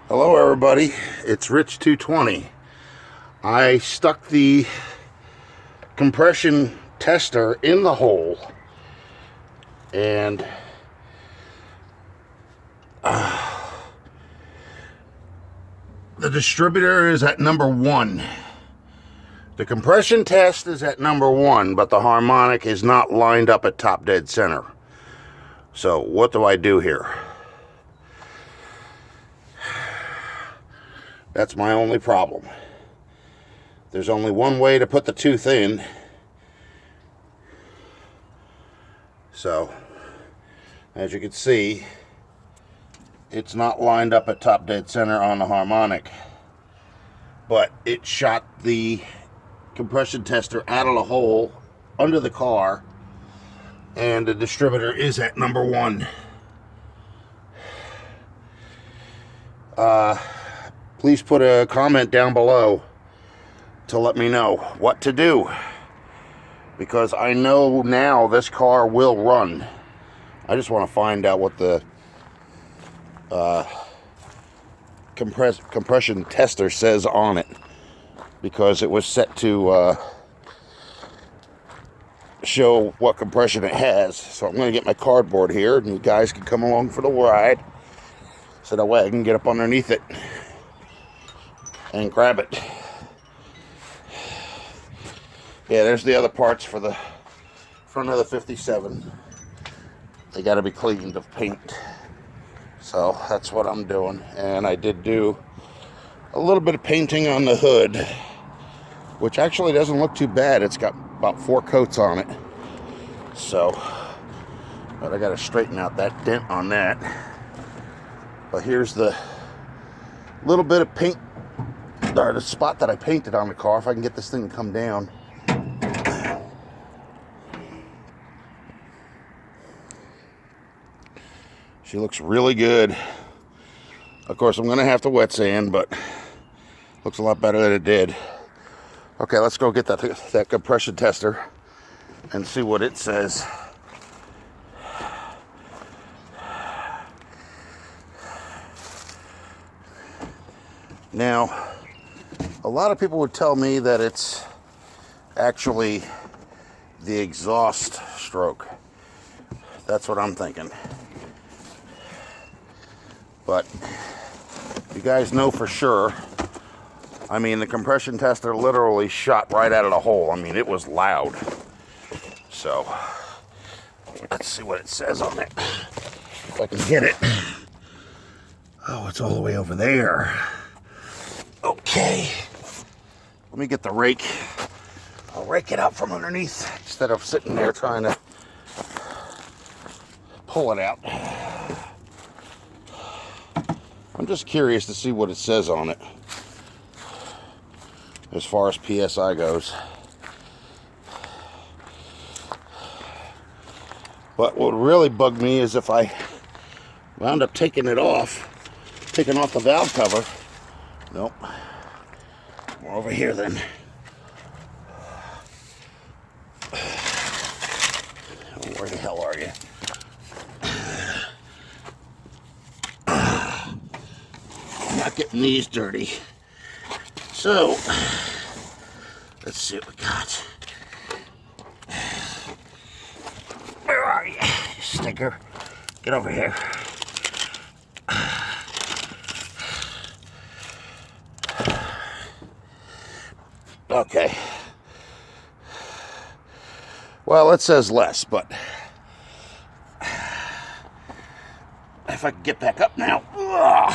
Hello everybody, it's Rich 220. I stuck the compression tester in the hole and the distributor is at number 1. The compression test is at number 1, but the harmonic is not lined up at top dead center. So what do I do here? That's my only problem. There's only one way to put the tooth in. So, as you can see, it's not lined up at top dead center on the harmonic. But it shot the compression tester out of the hole under the car, and the distributor is at number 1. Please put a comment down below to let me know what to do, because I know now this car will run. I just want to find out what the compression tester says on it, because it was set to show what compression it has. So I'm going to get my cardboard here, and you guys can come along for the ride, so that way I can get up underneath it and grab it. Yeah, there's the other parts for the front of the 57. They got to be cleaned of paint. So that's what I'm doing. And I did do a little bit of painting on the hood, which actually doesn't look too bad. It's got about 4 coats on it. So, but I got to straighten out that dent on that. But here's the little bit of paint, or the spot that I painted on the car, if I can get this thing to come down. She looks really good. Of course, I'm going to have to wet sand, but looks a lot better than it did. Okay, let's go get that compression tester and see what it says. Now, a lot of people would tell me that it's actually the exhaust stroke. That's what I'm thinking. But you guys know for sure. I mean, the compression tester literally shot right out of the hole. I mean, it was loud. So, let's see what it says on it. If I can get it. Oh, it's all the way over there. Okay. Let me get the rake. I'll rake it out from underneath instead of sitting there trying to pull it out. I'm just curious to see what it says on it as far as PSI goes. But what really bugged me is if I wound up taking off the valve cover. Nope. We're over here then. Where the hell are you? I'm not getting these dirty. So, let's see what we got. Where are you, stinker? Get over here. Okay. Well, it says less, but if I can get back up now. Ugh.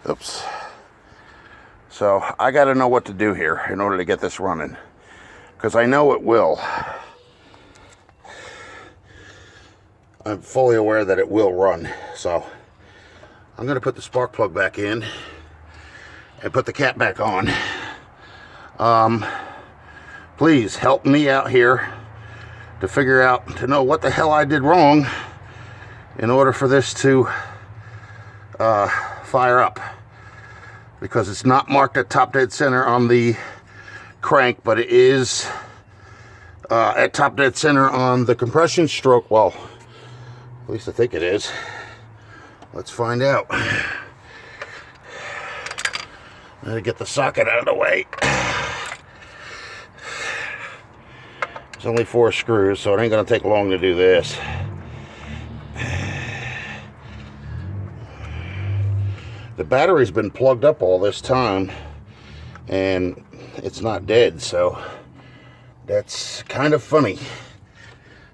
Oops. So I got to know what to do here in order to get this running, because I know it will. I'm fully aware that it will run. So I'm going to put the spark plug back in and put the cap back on. Please help me out here to know what the hell I did wrong in order for this to fire up. because it's not marked at top dead center on the crank, but it is at top dead center on the compression stroke. Well, at least I think it is. Let's find out. I gotta get the socket out of the way. It's only 4 screws, so it ain't gonna take long to do this. The battery's been plugged up all this time and it's not dead, so that's kind of funny,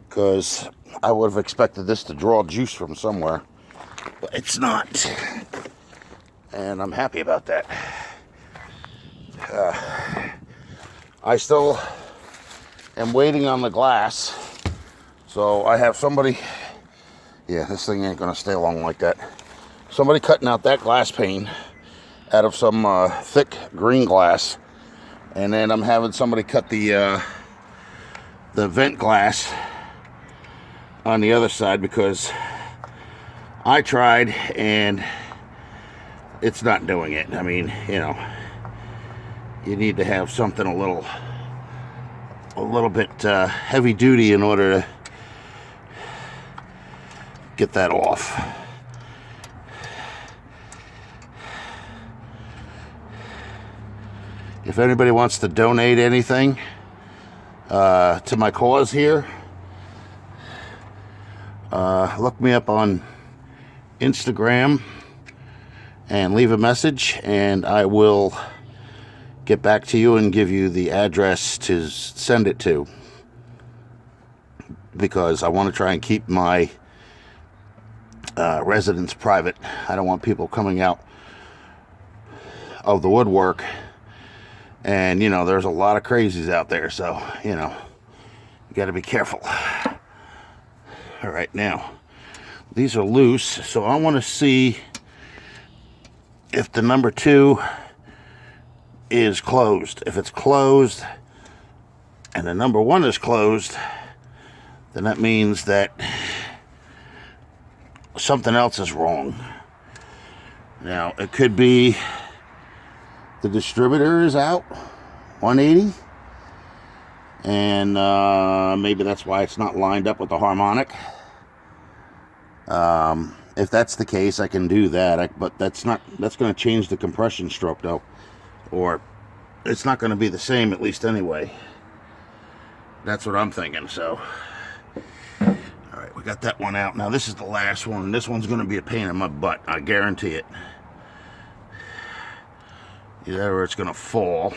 because I would have expected this to draw juice from somewhere, but it's not, and I'm happy about that. I still am waiting on the glass, so I have somebody, yeah, this thing ain't gonna stay long like that. Somebody cutting out that glass pane out of some thick green glass, and then I'm having somebody cut the vent glass on the other side, because I tried and it's not doing it. I mean, you know, you need to have something a little bit heavy duty in order to get that off. If anybody wants to donate anything to my cause here, look me up on Instagram and leave a message, and I will get back to you and give you the address to send it to, because I want to try and keep my residence private. I don't want people coming out of the woodwork, and you know, there's a lot of crazies out there, so you know, you got to be careful. All right, now these are loose, so I want to see if the number 2 is closed. If it's closed and the number 1 is closed, then that means that something else is wrong. Now, it could be the distributor is out 180, and maybe that's why it's not lined up with the harmonic. If that's the case, I can do that, but that's going to change the compression stroke though, or it's not going to be the same, at least anyway. That's what I'm thinking. So all right, we got that one out. Now this is the last one, and this one's going to be a pain in my butt, I guarantee it. Either it's going to fall.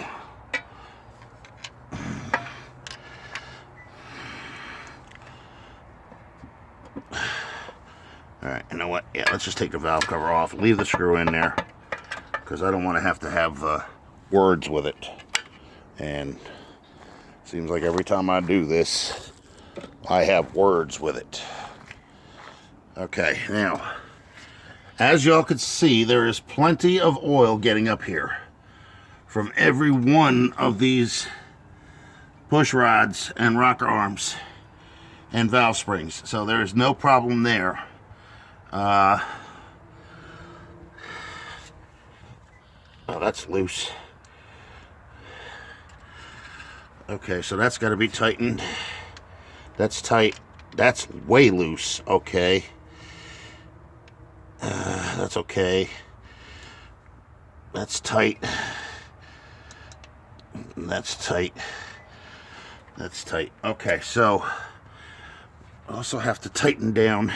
Alright, you know what? Yeah, let's just take the valve cover off. Leave the screw in there, because I don't want to have words with it. And it seems like every time I do this, I have words with it. Okay, now, as y'all can see, there is plenty of oil getting up here from every one of these push rods and rocker arms and valve springs, so there is no problem there. Oh, that's loose. Okay, so that's got to be tightened. That's tight. That's way loose. Okay. That's okay. That's tight. That's tight. That's tight. Okay, so I also have to tighten down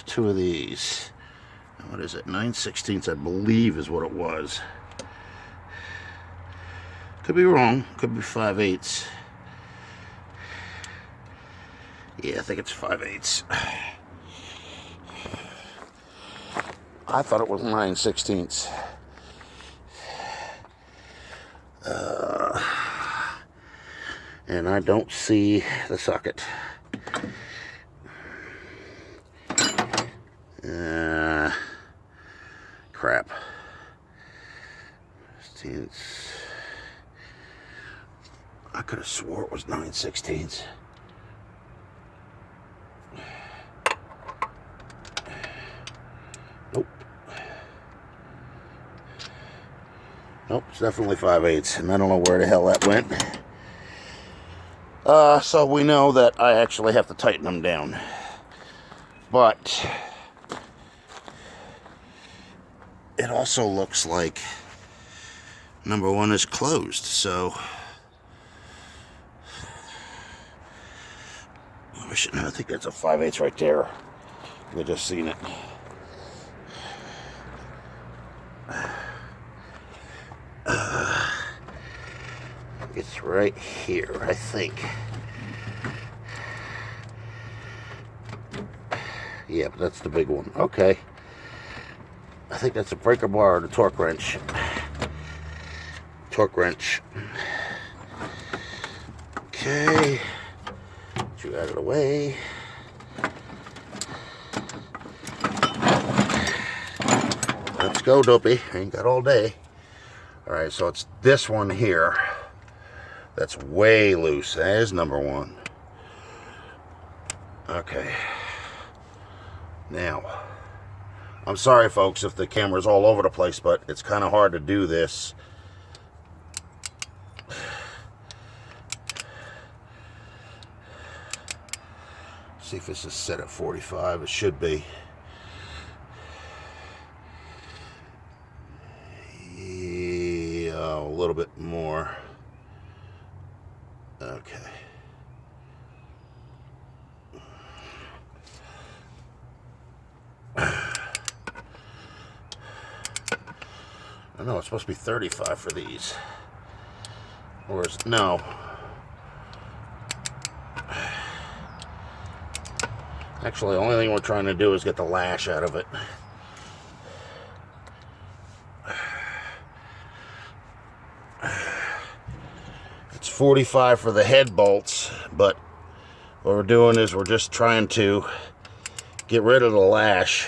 2 of these. What is it? 9/16, I believe, is what it was. Could be wrong. Could be 5/8. Yeah, I think it's 5/8. I thought it was 9/16. And I don't see the socket. Crap. 16. I could have swore it was 9/16. Nope. Nope, it's definitely 5/8, and I don't know where the hell that went. So we know that I actually have to tighten them down. But it also looks like number one is closed, so I think that's a 5/8 right there. I just seen it. It's right here, I think. Yeah, but that's the big one. Okay. I think that's a breaker bar or the torque wrench. Torque wrench. Okay. Get you out of the way. Let's go, Dopey. Ain't got all day. Alright, so it's this one here that's way loose. That is number one. Okay. Now, I'm sorry, folks, if the camera's all over the place, but it's kind of hard to do this. See if this is set at 45. It should be. Yeah, a little bit more. Okay. I know it's supposed to be 35 for these. Or is no. Actually, the only thing we're trying to do is get the lash out of it. It's 45 for the head bolts, but what we're doing is we're just trying to get rid of the lash